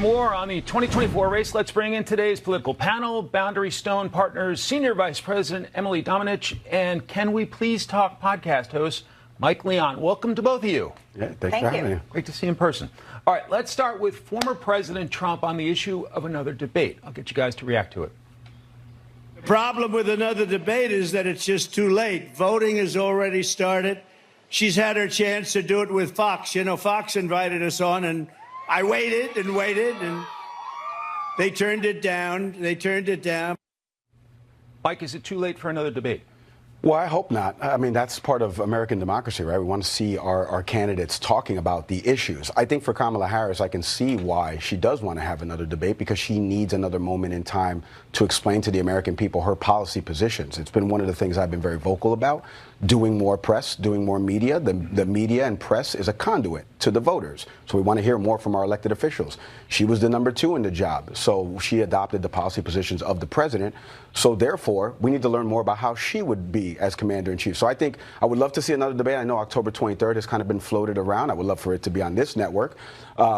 more on the 2024 race, let's bring in today's political panel, Boundary Stone Partners Senior Vice President Emily Domenech and Can We Please Talk podcast host Mike Leon. Welcome to both of you. Yeah, thanks for having me. Great to see you in person. All right, let's start with former President Trump on the issue of another debate. I'll get you guys to react to it. The problem with another debate is that it's just too late. Voting has already started. She's had her chance to do it with Fox. You know, Fox invited us on, and I waited and waited, and they turned it down. Mike, is it too late for another debate? Well, I hope not. I mean, that's part of American democracy, right? We want to see our candidates talking about the issues. I think for Kamala Harris, I can see why she does want to have another debate, because she needs another moment in time to explain to the American people her policy positions. It's been one of the things I've been very vocal about, doing more press, doing more media. The media and press is a conduit to the voters. So we want to hear more from our elected officials. She was the #2 in the job, so she adopted the policy positions of the president. So therefore, we need to learn more about how she would be as commander-in-chief. So I think I would love to see another debate. I know October 23rd has kind of been floated around. I would love for it to be on this network.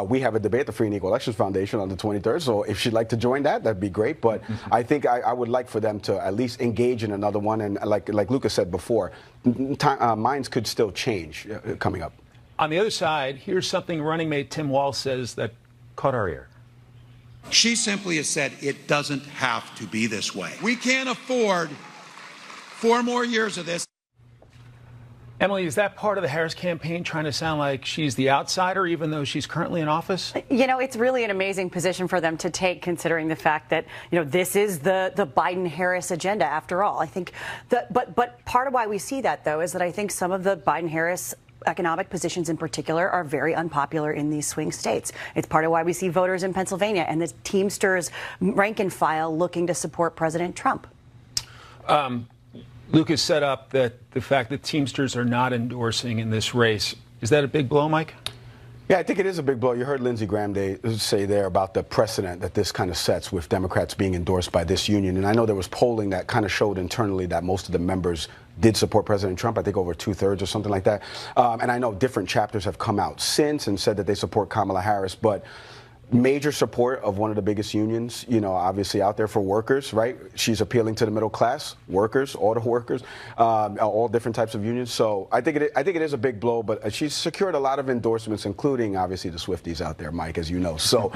We have a debate at the Free and Equal Elections Foundation on the 23rd, so if she'd like to join that, that'd be great. But I think I would like for them to at least engage in another one. And like Lucas said before, minds could still change coming up. On the other side, here's something running mate Tim Walz says that caught our ear. She simply has said it doesn't have to be this way. We can't afford 4 more years of this. Emily, is that part of the Harris campaign, trying to sound like she's the outsider, even though she's currently in office? You know, it's really an amazing position for them to take, considering the fact that, you know, this is the Biden-Harris agenda, after all. I think but part of why we see that, though, is that I think some of the Biden-Harris economic positions in particular are very unpopular in these swing states. It's part of why we see voters in Pennsylvania and the Teamsters rank and file looking to support President Trump. Lucas set up that the fact that Teamsters are not endorsing in this race. Is that a big blow, Mike? Yeah, I think it is a big blow. You heard Lindsey Graham say there about the precedent that this kind of sets with Democrats being endorsed by this union. And I know there was polling that kind of showed internally that most of the members did support President Trump, I think over 2/3 or something like that. And I know different chapters have come out since and said that they support Kamala Harris. But major support of one of the biggest unions, you know, obviously out there for workers, right? She's appealing to the middle class, workers, auto workers, all different types of unions. So I think it is a big blow, but she's secured a lot of endorsements, including obviously the Swifties out there, Mike, as you know. So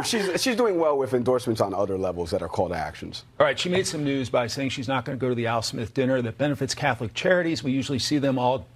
she's doing well with endorsements on other levels that are call to actions. All right, she made some news by saying she's not going to go to the Al Smith dinner that benefits Catholic charities. We usually see them all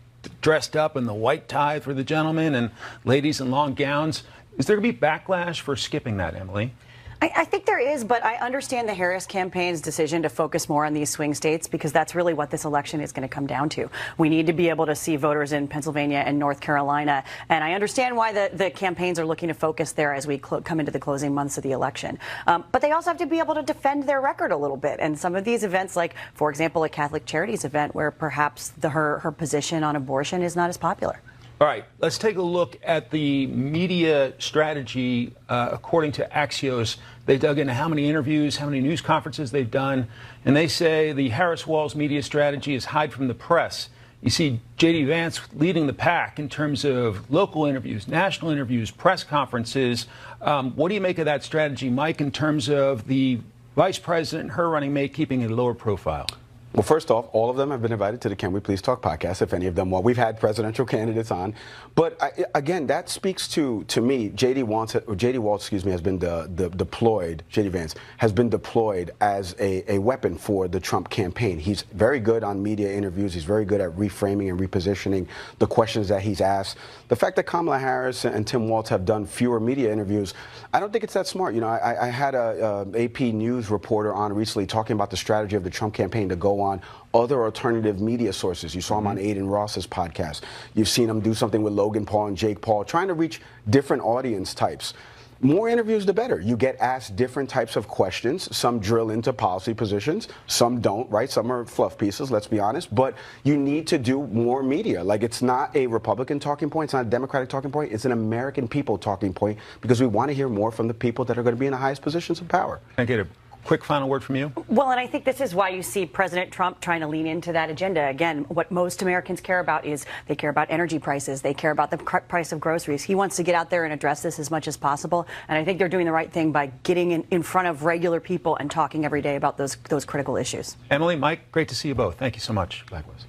dressed up in the white tie for the gentlemen and ladies in long gowns. Is there going to be backlash for skipping that, Emily? I think there is, but I understand the Harris campaign's decision to focus more on these swing states, because that's really what this election is going to come down to. We need to be able to see voters in Pennsylvania and North Carolina, and I understand why the campaigns are looking to focus there as we come into the closing months of the election. But they also have to be able to defend their record a little bit, and some of these events, like, for example, a Catholic Charities event where perhaps her position on abortion is not as popular. All right, let's take a look at the media strategy. According to Axios, they dug into how many interviews, how many news conferences they've done, and they say the Harris-Walz media strategy is hide from the press. You see J.D. Vance leading the pack in terms of local interviews, national interviews, press conferences. What do you make of that strategy, Mike, in terms of the vice president, her running mate, keeping a lower profile? Well, first off, all of them have been invited to the Can We Please Talk podcast, if any of them want. We've had presidential candidates on. But again, that speaks to me, J.D. Walz, has been deployed, J.D. Vance, has been deployed as a weapon for the Trump campaign. He's very good on media interviews. He's very good at reframing and repositioning the questions that he's asked. The fact that Kamala Harris and Tim Walz have done fewer media interviews, I don't think it's that smart. You know, I had a AP News reporter on recently talking about the strategy of the Trump campaign to go on other alternative media sources. You saw him on Aiden Ross's podcast. You've seen him do something with Logan Paul and Jake Paul, trying to reach different audience types. More interviews, the better. You get asked different types of questions. Some drill into policy positions. Some don't, right? Some are fluff pieces, let's be honest. But you need to do more media. Like, it's not a Republican talking point. It's not a Democratic talking point. It's an American people talking point, because we want to hear more from the people that are going to be in the highest positions of power. Can I get a quick final word from you. Well, and I think this is why you see President Trump trying to lean into that agenda. Again, what most Americans care about is they care about energy prices. They care about the price of groceries. He wants to get out there and address this as much as possible. And I think they're doing the right thing by getting in front of regular people and talking every day about those critical issues. Emily, Mike, great to see you both. Thank you so much. Likewise.